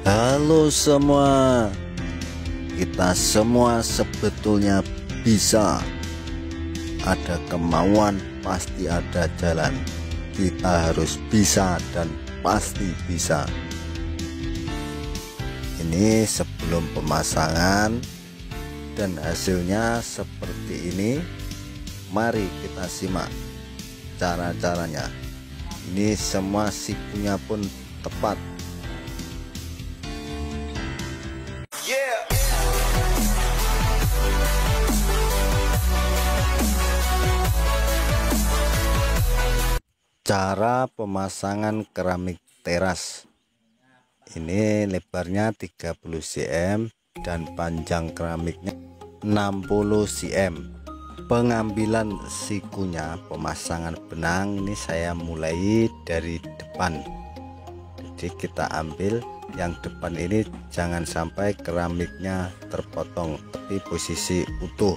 Halo semua, kita semua sebetulnya bisa. Ada kemauan, pasti ada jalan. Kita harus bisa dan pasti bisa. Ini sebelum pemasangan dan hasilnya seperti ini. Mari kita simak cara-caranya. Ini semua sikunya pun tepat. Cara pemasangan keramik teras. Ini lebarnya 30 cm dan panjang keramiknya 60 cm. Pengambilan sikunya, pemasangan benang ini saya mulai dari depan. Jadi kita ambil yang depan ini, jangan sampai keramiknya terpotong, tapi posisi utuh.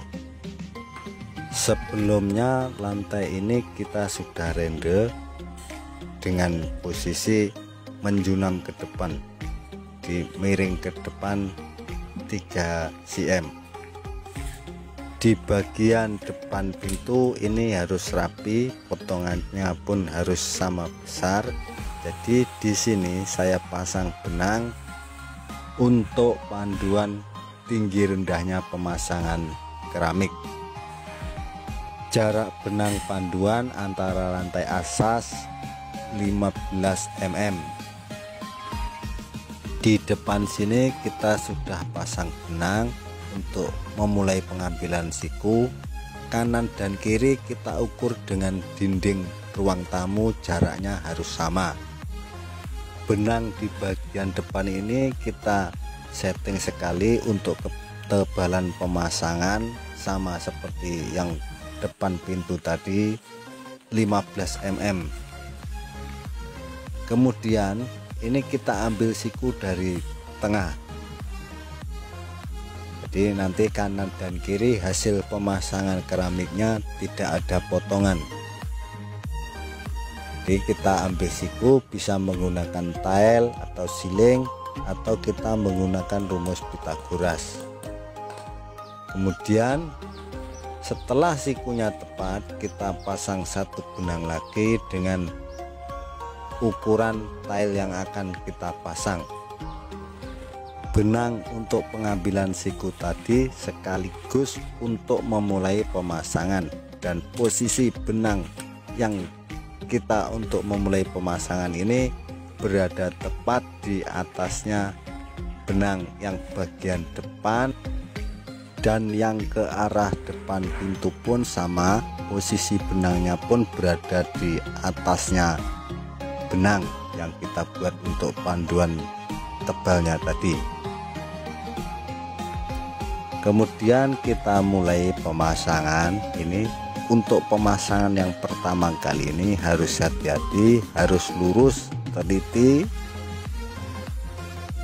Sebelumnya lantai ini kita sudah rende dengan posisi menjunam ke depan, miring ke depan 3 cm. Di bagian depan pintu ini harus rapi, potongannya pun harus sama besar. Jadi di sini saya pasang benang untuk panduan tinggi rendahnya pemasangan keramik. Jarak benang panduan antara lantai asas 15 mm. Di depan sini kita sudah pasang benang untuk memulai pengambilan siku. Kanan dan kiri kita ukur dengan dinding ruang tamu, jaraknya harus sama. Benang di bagian depan ini kita setting sekali untuk ketebalan pemasangan, sama seperti yang depan pintu tadi 15 mm. Kemudian ini kita ambil siku dari tengah, jadi nanti kanan dan kiri hasil pemasangan keramiknya tidak ada potongan. Jadi kita ambil siku bisa menggunakan tile atau siling, atau kita menggunakan rumus Pythagoras. Kemudian setelah sikunya tepat, kita pasang satu benang lagi dengan ukuran tile yang akan kita pasang. Benang untuk pengambilan siku tadi sekaligus untuk memulai pemasangan, dan posisi benang yang kita untuk memulai pemasangan ini berada tepat di atasnya benang yang bagian depan, dan yang ke arah depan pintu pun sama, posisi benangnya pun berada di atasnya benang yang kita buat untuk panduan tebalnya tadi. Kemudian kita mulai pemasangan. Ini untuk pemasangan yang pertama kali ini harus hati-hati, harus lurus, teliti,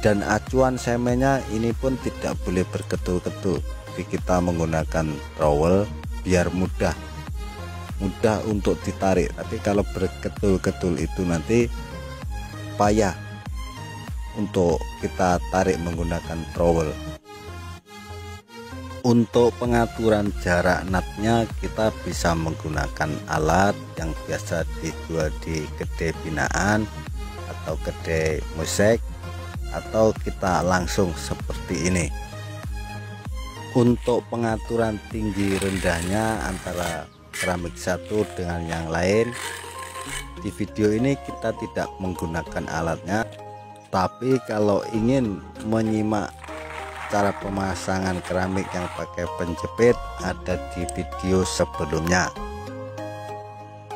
dan acuan semennya ini pun tidak boleh berkedul-kedul. Jadi kita menggunakan trowel biar mudah untuk ditarik, tapi kalau berkedul-kedul itu nanti payah untuk kita tarik menggunakan trowel. Untuk pengaturan jarak natnya kita bisa menggunakan alat yang biasa dijual di kedai binaan atau kedai musik, atau kita langsung seperti ini. Untuk pengaturan tinggi rendahnya antara keramik satu dengan yang lain, di video ini kita tidak menggunakan alatnya, tapi kalau ingin menyimak cara pemasangan keramik yang pakai penjepit ada di video sebelumnya.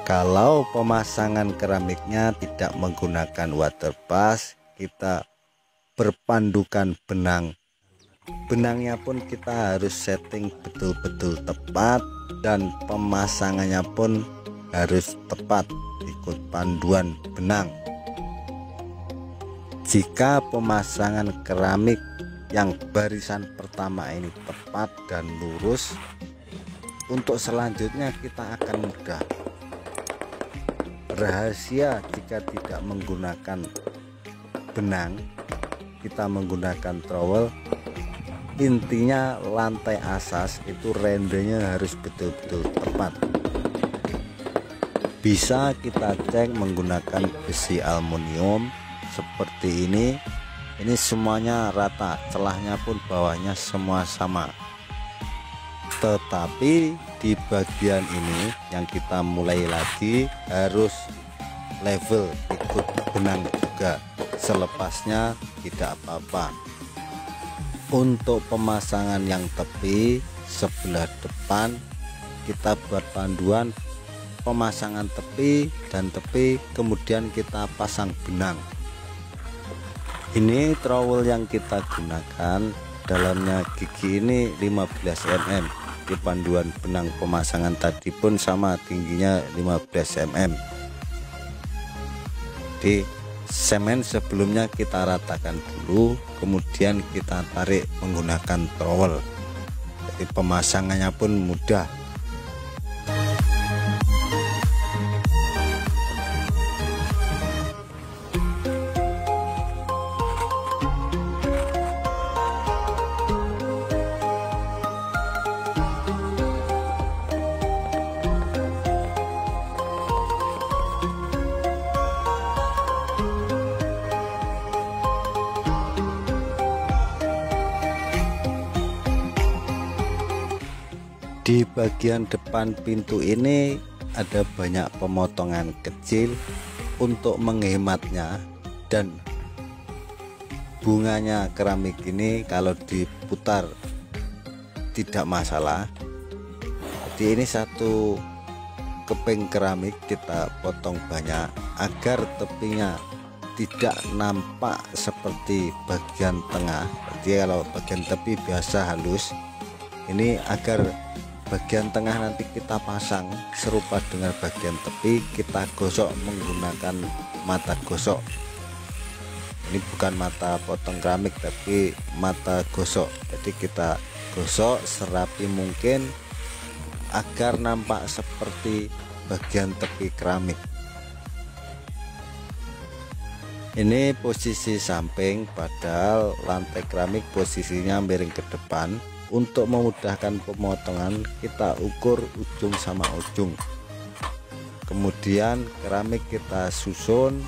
Kalau pemasangan keramiknya tidak menggunakan water pass, kita berpandukan benang. Benangnya pun kita harus setting betul-betul tepat, dan pemasangannya pun harus tepat ikut panduan benang. Jika pemasangan keramik yang barisan pertama ini tepat dan lurus, untuk selanjutnya kita akan mudah. Rahasia jika tidak menggunakan benang, kita menggunakan trowel, intinya lantai atas itu rendenya harus betul-betul tepat. Bisa kita cek menggunakan besi aluminium seperti ini semuanya rata, celahnya pun bawahnya semua sama. Tetapi di bagian ini yang kita mulai lagi harus level, ikut benang juga, selepasnya tidak apa-apa. Untuk pemasangan yang tepi sebelah depan, kita buat panduan pemasangan tepi dan tepi, kemudian kita pasang benang. Ini trowel yang kita gunakan, dalamnya gigi ini 15 mm. Di panduan benang pemasangan tadi pun sama, tingginya 15 mm. Di semen sebelumnya kita ratakan dulu, kemudian kita tarik menggunakan trowel. Jadi pemasangannya pun mudah. Di bagian depan pintu ini ada banyak pemotongan kecil untuk menghematnya, dan bunganya keramik ini kalau diputar tidak masalah. Jadi ini satu keping keramik kita potong banyak agar tepinya tidak nampak seperti bagian tengah. Jadi kalau bagian tepi biasa halus, ini agar bagian tengah nanti kita pasang serupa dengan bagian tepi, kita gosok menggunakan mata gosok. Ini bukan mata potong keramik tapi mata gosok. Jadi kita gosok serapi mungkin agar nampak seperti bagian tepi keramik. Ini posisi samping, padahal lantai keramik posisinya miring ke depan. Untuk memudahkan pemotongan, kita ukur ujung sama ujung, kemudian keramik kita susun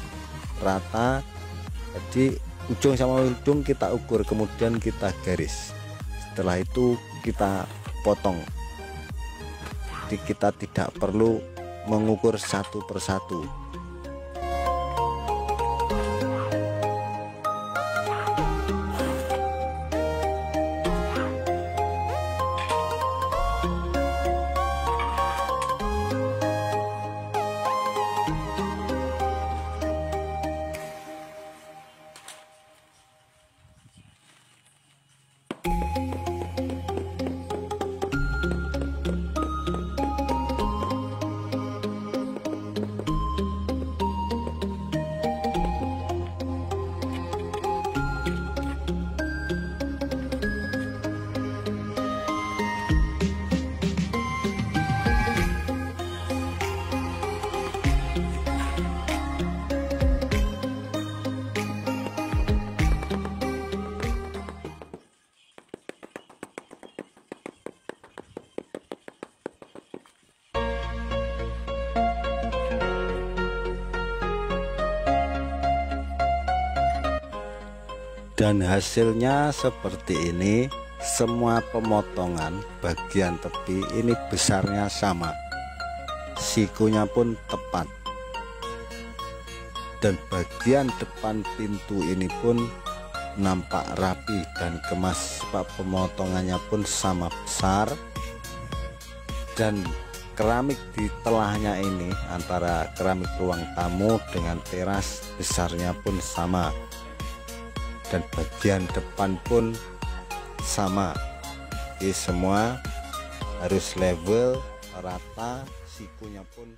rata. Jadi ujung sama ujung kita ukur, kemudian kita garis, setelah itu kita potong. Jadi kita tidak perlu mengukur satu persatu. Dan hasilnya seperti ini. Semua pemotongan bagian tepi ini besarnya sama, sikunya pun tepat, dan bagian depan pintu ini pun nampak rapi dan kemas. Pemotongannya pun sama besar, dan keramik di telahnya ini antara keramik ruang tamu dengan teras besarnya pun sama, dan bagian depan pun sama. Jadi semua harus level, rata, sikunya pun